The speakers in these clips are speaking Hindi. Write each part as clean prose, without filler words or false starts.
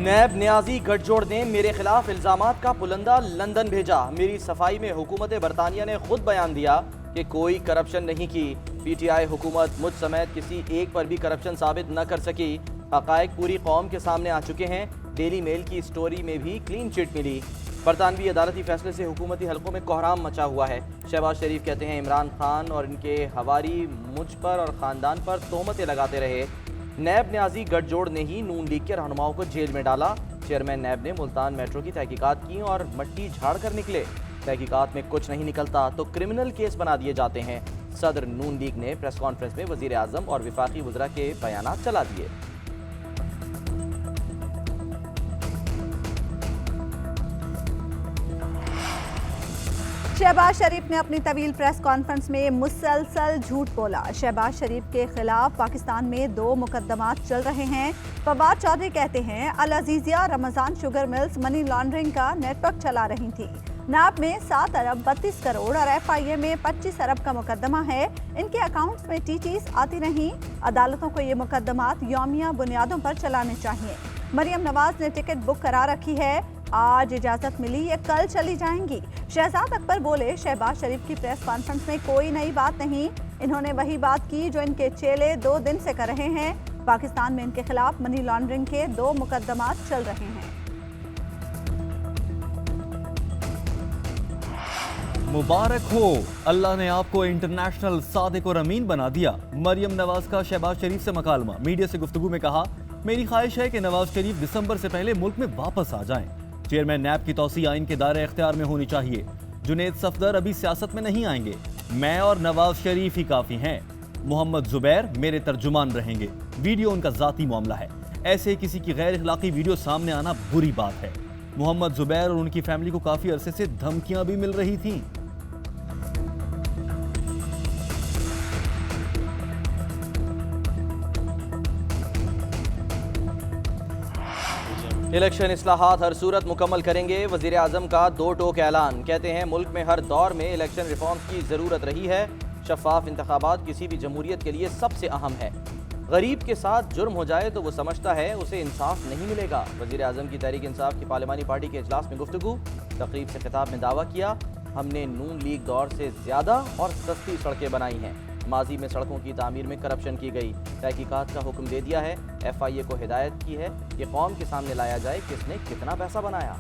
नैब न्याजी गठजोड़ ने मेरे खिलाफ इल्जामात का पुलंदा लंदन भेजा। मेरी सफाई में हुकूमत बरतानिया ने खुद बयान दिया कि कोई करप्शन नहीं की। पीटीआई हुकूमत मुझ समेत किसी एक पर भी करप्शन साबित न कर सकी। हकायक पूरी कौम के सामने आ चुके हैं। डेली मेल की स्टोरी में भी क्लीन चिट मिली। बरतानवी अदालती फैसले से हुकूमती हलकों में कोहराम मचा हुआ है। शहबाज शरीफ कहते हैं इमरान खान और इनके हवारी मुझ पर और ख़ानदान पर तोहमतें लगाते रहे। नैब न्याजी गठजोड़ ने ही नून लीग के रहनुमाओं को जेल में डाला। चेयरमैन नैब ने मुल्तान मेट्रो की तहकीकात की और मट्टी झाड़ कर निकले। तहकीकात में कुछ नहीं निकलता तो क्रिमिनल केस बना दिए जाते हैं। सदर नून लीग ने प्रेस कॉन्फ्रेंस में वजीर आजम और विफाकी वज़रा के बयानात चला दिए। शहबाज शरीफ ने अपनी तवील प्रेस कॉन्फ्रेंस में मुसलसल झूठ बोला। शहबाज शरीफ के खिलाफ पाकिस्तान में 2 मुकदमात चल रहे हैं। फवाद चौधरी कहते हैं Al Azizia Ramzan Sugar Mills money laundering का नेटवर्क चला रही थी। नाब में 7 अरब 32 करोड़ और FIA में 25 अरब का मुकदमा है। इनके अकाउंट्स में टीटीज आती नहीं। अदालतों को ये मुकदमात यौमिया बुनियादों पर चलाने चाहिए। मरियम नवाज ने टिकट बुक करा रखी है। आज इजाजत मिली, ये कल चली जाएंगी। शहजाद अकबर बोले शहबाज शरीफ की प्रेस कॉन्फ्रेंस में कोई नई बात नहीं। इन्होंने वही बात की जो इनके चेले 2 दिन से कर रहे हैं। पाकिस्तान में इनके खिलाफ मनी लॉन्ड्रिंग के 2 मुकदमात चल रहे हैं। मुबारक हो, अल्लाह ने आपको इंटरनेशनल सादिक और अमीन बना दिया। मरियम नवाज का शहबाज शरीफ से मकालमा। मीडिया से गुफ्तगू में कहा मेरी ख्वाहिश है कि नवाज शरीफ दिसंबर से पहले मुल्क में वापस आ जाएं। चेयरमैन नैब की तौसी आइन के दायरे इख्तियार में होनी चाहिए। जुनेद सफदर अभी सियासत में नहीं आएंगे। मैं और नवाज शरीफ ही काफी हैं। मोहम्मद जुबैर मेरे तर्जुमान रहेंगे। वीडियो उनका जाती मामला है। ऐसे किसी की गैर इखलाकी वीडियो सामने आना बुरी बात है। मोहम्मद जुबैर और उनकी फैमिली को काफी अरसे से धमकियां भी मिल रही थीं। इलेक्शन इस्लाहात हर सूरत मुकम्मल करेंगे। वजीर आजम का 2 टोक ऐलान। कहते हैं मुल्क में हर दौर में इलेक्शन रिफॉर्म्स की ज़रूरत रही है। शफाफ इंतखाबात किसी भी जमहूरियत के लिए सबसे अहम है। गरीब के साथ जुर्म हो जाए तो वो समझता है उसे इंसाफ नहीं मिलेगा। वजीर आजम की तहरीक इंसाफ की पार्लिमानी पार्टी के इजलास में गुफ्तगू। तकरीब से खिताब में दावा किया हमने नून लीग दौर से ज़्यादा और सस्ती सड़कें बनाई हैं। माजी में सड़कों की तामीर में करप्शन की गई। तहकीकात का हुक्म दे दिया है। FIA को हिदायत की है कि कौम के सामने लाया जाए किसने कितना पैसा बनाया।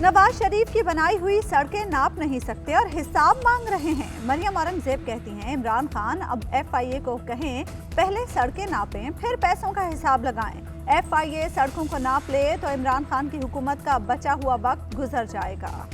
नवाज शरीफ की बनाई हुई सड़कें नाप नहीं सकते और हिसाब मांग रहे हैं। मरियम औरंगजेब कहती हैं इमरान खान अब FIA को कहें पहले सड़कें नापें फिर पैसों का हिसाब लगाएं। FIA सड़कों को नाप ले तो इमरान खान की हुकूमत का बचा हुआ वक्त गुजर जाएगा।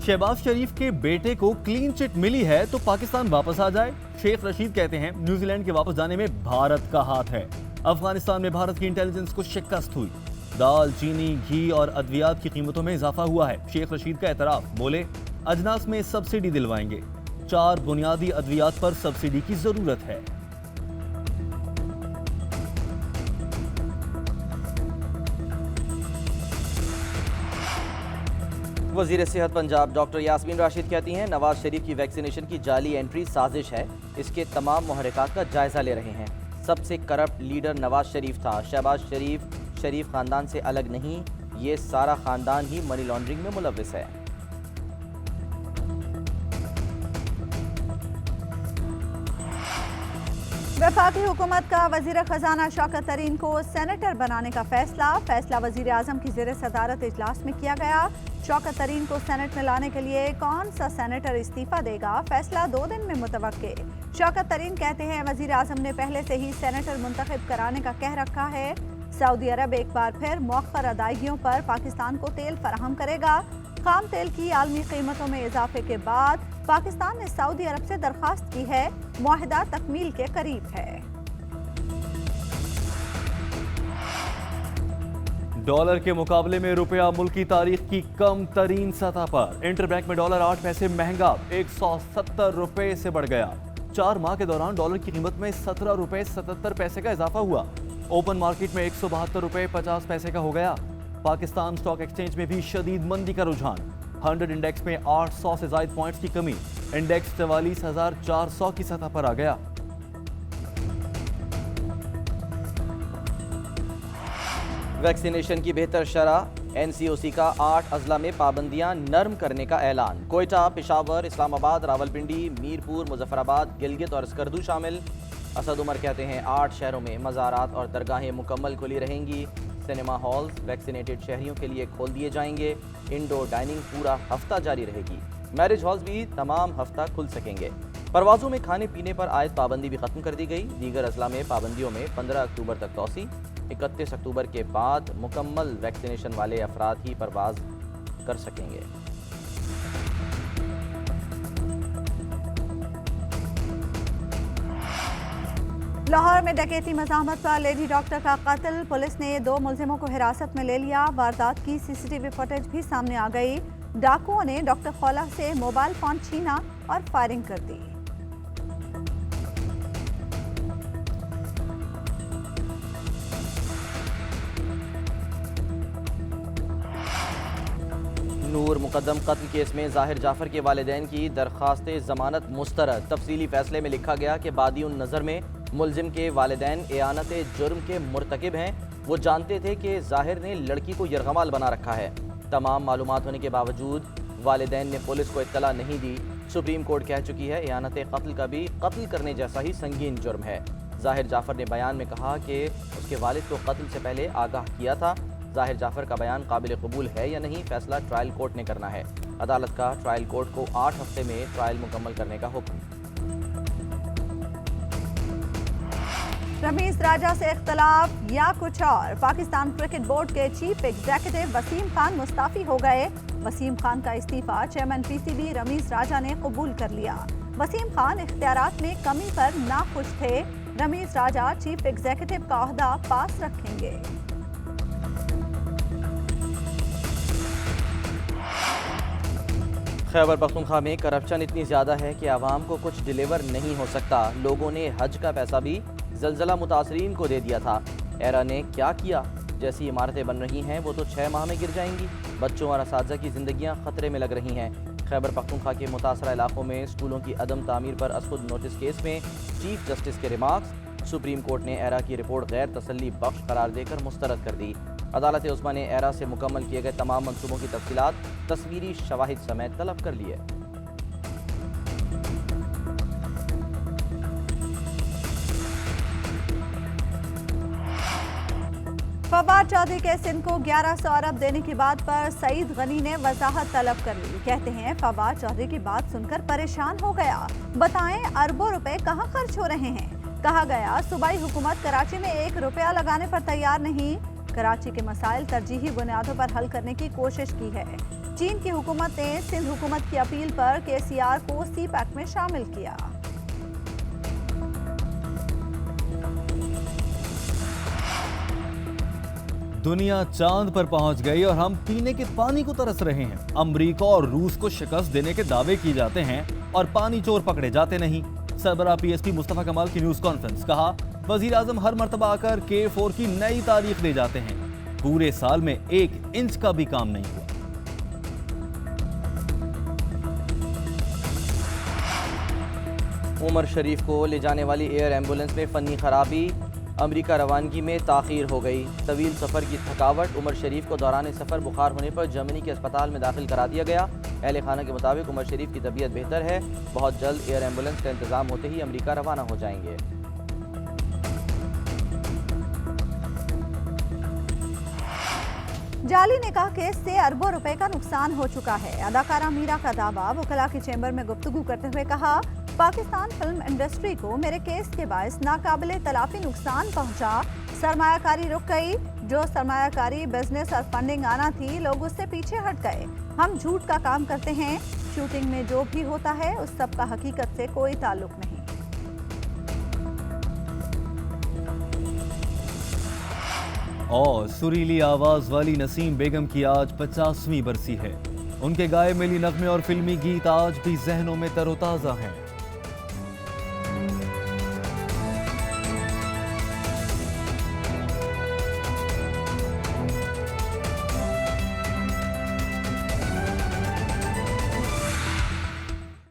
शहबाज शरीफ के बेटे को क्लीन चिट मिली है तो पाकिस्तान वापस आ जाए। शेख रशीद कहते हैं न्यूजीलैंड के वापस जाने में भारत का हाथ है। अफगानिस्तान में भारत की इंटेलिजेंस को शिकस्त हुई। दाल, चीनी, घी और अद्वियात की कीमतों में इजाफा हुआ है। शेख रशीद का एतराफ। बोले अजनास में सब्सिडी दिलवाएंगे। 4 बुनियादी अद्वियात पर सब्सिडी की जरूरत है। वजीर सेहत पंजाब डॉक्टर यास्मीन राशिद कहती हैं नवाज शरीफ की वैक्सीनेशन की जाली एंट्री साजिश है। इसके तमाम मुहर्रिकात का जायजा ले रहे हैं। सबसे करप्ट लीडर नवाज शरीफ था। शहबाज शरीफ खानदान से अलग नहीं, ये सारा खानदान ही मनी लॉन्ड्रिंग में मुलव्विस है। वफाकी हुकूमत का वजीर खजाना शौकत तरीन को सेनेटर बनाने का फैसला वजीर आजम की ज़ेर सदारत इजलास में किया गया। शौकत तरीन को सेनेट में लाने के लिए कौन सा सेनेटर इस्तीफा देगा, फैसला 2 दिन में मुतवक्के। शौकत तरीन कहते हैं वजीर आजम ने पहले से ही सेनेटर मुंतखब कराने का कह रखा है। सऊदी अरब एक बार फिर मौखर अदायगियों पर पाकिस्तान को तेल फराहम करेगा। खाम तेल की आलमी कीमतों में इजाफे के बाद पाकिस्तान ने सऊदी अरब से दरख्वास्त की है। मुआहिदा तकमील के करीब है। डॉलर के मुकाबले में रुपया मुल्क की तारीख की कम तरीन सतह पर। इंटरबैंक में डॉलर 8 पैसे महंगा 170 रुपए से बढ़ गया। 4 माह के दौरान डॉलर की कीमत में 17 रुपए 77 पैसे का इजाफा हुआ। ओपन मार्केट में 172 रुपए 50 पैसे का हो गया। पाकिस्तान स्टॉक एक्सचेंज में भी शदीद मंदी का रुझान। 100 इंडेक्स में 800 से ज्यादा पॉइंट्स की कमी। इंडेक्स 44,400 की सतह पर आ गया। वैक्सीनेशन की बेहतर शरह। एनसीओसी का 8 अजला में पाबंदियां नरम करने का ऐलान। कोयटा, पेशावर, इस्लामाबाद, रावलपिंडी, मीरपुर, मुजफ्फराबाद, गिलगित और स्कर्दू शामिल। असद उमर कहते हैं 8 शहरों में मज़ारात और दरगाहें मुकम्मल खुली रहेंगी। सिनेमा हॉल्स वैक्सीनेटेड शहरियों के लिए खोल दिए जाएंगे। इंडोर डाइनिंग पूरा हफ्ता जारी रहेगी। मैरिज हॉल्स भी तमाम हफ्ता खुल सकेंगे। परवाज़ों में खाने पीने पर आयद पाबंदी भी खत्म कर दी गई। दीगर अजला में पाबंदियों में 15 अक्टूबर तक तौसी। 31 अक्टूबर के बाद मुकम्मल वैक्सीनेशन वाले अफराद ही परवाज कर सकेंगे। लाहौर में डकैती मज़ाहमत पर लेडी डॉक्टर का कत्ल। पुलिस ने 2 मुलजिमों को हिरासत में ले लिया। वारदात की सीसीटीवी फुटेज भी सामने आ गई। डाकुओं ने डॉक्टर खौला से मोबाइल फोन छीना और फायरिंग कर दी। नूर मुकद्दम कत्ल केस में ज़ाहिर जाफर के वालिदैन की दरख्वास्त ज़मानत मुस्तरद। तफसीली फैसले में लिखा गया कि बादिउन नज़र में मुलजिम के वालिदैन एआनत जुर्म के मुर्तकिब हैं। वो जानते थे कि ज़ाहिर ने लड़की को यरगमाल बना रखा है। तमाम मालूमात होने के बावजूद वालिदैन ने पुलिस को इत्तला नहीं दी। सुप्रीम कोर्ट कह चुकी है एआनत कत्ल का भी कत्ल करने जैसा ही संगीन जुर्म है। ज़ाहिर जाफर ने बयान में कहा कि उसके वालिद को कत्ल से पहले आगाह किया था। ज़ाहिर जाफर का बयान काबिल कबूल है या नहीं, फैसला ट्रायल कोर्ट ने करना है। अदालत का ट्रायल कोर्ट को 8 हफ्ते में ट्रायल मुकम्मल करने का हुक्म। रमीज राजा से इख्तलाफ या कुछ और। पाकिस्तान क्रिकेट बोर्ड के चीफ एग्जीक्यूटिव वसीम खान मुस्ताफी हो गए। वसीम खान का इस्तीफा चेयरमैन पीसीबी रमीज राजा ने कबूल कर लिया। वसीम खान इख्तियारात में कमी पर नाखुश थे। रमीज राजा चीफ एग्जीक्यूटिव का ओहदा पास रखेंगे। खैबर पख्तूनख्वा में करप्शन इतनी ज़्यादा है कि आवाम को कुछ डिलीवर नहीं हो सकता। लोगों ने हज का पैसा भी ज़लज़ला मुतासरीन को दे दिया था। एरा ने क्या किया? जैसी इमारतें बन रही हैं वो तो 6 माह में गिर जाएंगी। बच्चों और असातिज़ा की ज़िंदगियाँ ख़तरे में लग रही हैं। खैबर पख्तूनख्वा के मुतासरा इलाकों में स्कूलों की अदम तामीर पर असखुद नोटिस केस में चीफ जस्टिस के रिमार्क्स। सुप्रीम कोर्ट ने एरा की रिपोर्ट गैर तसल्ली बख्श करार देकर मुस्तरद कर दी। अदालत उस्मा ने एरा से मुकम्मल किए गए तमाम मंसूबों की तफसीलात तस्वीरी शवाहिद समेत तलब कर लिए। फवाद चौधरी के सिंध को 1100 अरब देने की बात पर सईद गनी ने वजाहत तलब कर ली। कहते हैं फवाद चौधरी की बात सुनकर परेशान हो गया। बताएं अरबों रुपए कहां खर्च हो रहे हैं। कहा गया सूबाई हुकूमत कराची में 1 रुपया लगाने पर तैयार नहीं। कराची के मसाइल तरजीही बुनियादों पर हल करने की कोशिश की है। चीन की हुकूमत ने सिंध हुकूमत की अपील पर केसीआर को सी पैक में शामिल किया। दुनिया चांद पर पहुंच गई और हम पीने के पानी को तरस रहे हैं। अमेरिका और रूस को शिकस्त देने के दावे किए जाते हैं और पानी चोर पकड़े जाते नहीं। सरबराह पीएसपी मुस्तफा कमाल की न्यूज कॉन्फ्रेंस। कहा वजीर आजम हर मर्तबा आकर K4 की नई तारीख दे जाते हैं। पूरे साल में 1 इंच का भी काम नहीं हुआ। उमर शरीफ को ले जाने वाली एयर एम्बुलेंस में फनी खराबी। अमेरिका रवानगी में ताख़ीर हो गई। तवील सफ़र की थकावट। उमर शरीफ को दौरान सफ़र बुखार होने पर जर्मनी के अस्पताल में दाखिल करा दिया गया। अहले खाना के मुताबिक उमर शरीफ की तबीयत बेहतर है। बहुत जल्द एयर एम्बुलेंस का इंतजाम होते ही अमेरिका रवाना हो जाएंगे। जाली निकाह केस से अरबों रुपए का नुकसान हो चुका है। अदाकारा मीरा का दावा। वकला की चैम्बर में गुफ्तगू करते हुए कहा पाकिस्तान फिल्म इंडस्ट्री को मेरे केस के बायस नाकाबिले तलाफी नुकसान पहुंचा। सरमायाकारी रुक गई। जो सरमायाकारी बिजनेस और फंडिंग आना थी लोग उससे पीछे हट गए। हम झूठ का काम करते हैं। शूटिंग में जो भी होता है उस सब का हकीकत से कोई ताल्लुक नहीं। और सुरीली आवाज वाली नसीम बेगम की आज 50वीं बरसी है। उनके गाए मिली नगमे और फिल्मी गीत आज भी जहनों में तरोताजा हैं।